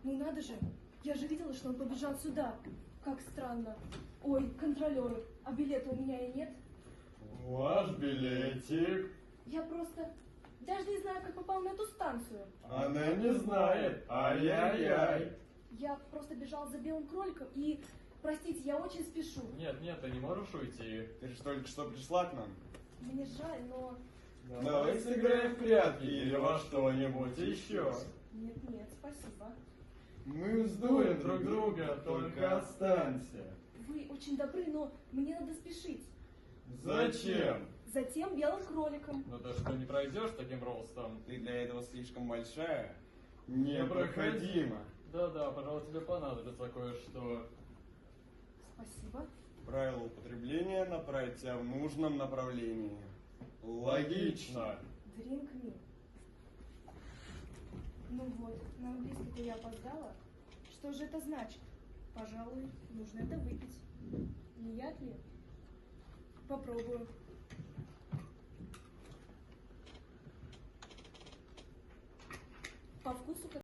Ну надо же, я же видела, что он побежал сюда. Как странно. Ой, контролеры, а билета у меня и нет. Ваш билетик. Я просто даже не знаю, как попал на эту станцию. Она не знает. Ай-яй-яй. Я просто бежал за белым кроликом и, простите, я очень спешу. Нет, нет, ты не можешь уйти. Ты же только что пришла к нам. Мне жаль, но... Давай сыграем в прятки или во что-нибудь еще. Нет, спасибо. Мы вздуем друг друга, только останься. Вы очень добры, но мне надо спешить. Зачем? Затем белым кроликом. Ну ты что, не пройдешь таким ростом? Ты для этого слишком большая. Непроходимо. Да-да, пожалуй, тебе понадобится кое-что. Спасибо. Правило употребления направить тебя в нужном направлении. Логично. Drink me. Ну вот, на английский-то я опоздала. Что же это значит? Пожалуй, нужно это выпить. Не яд ли? Попробую. По вкусу как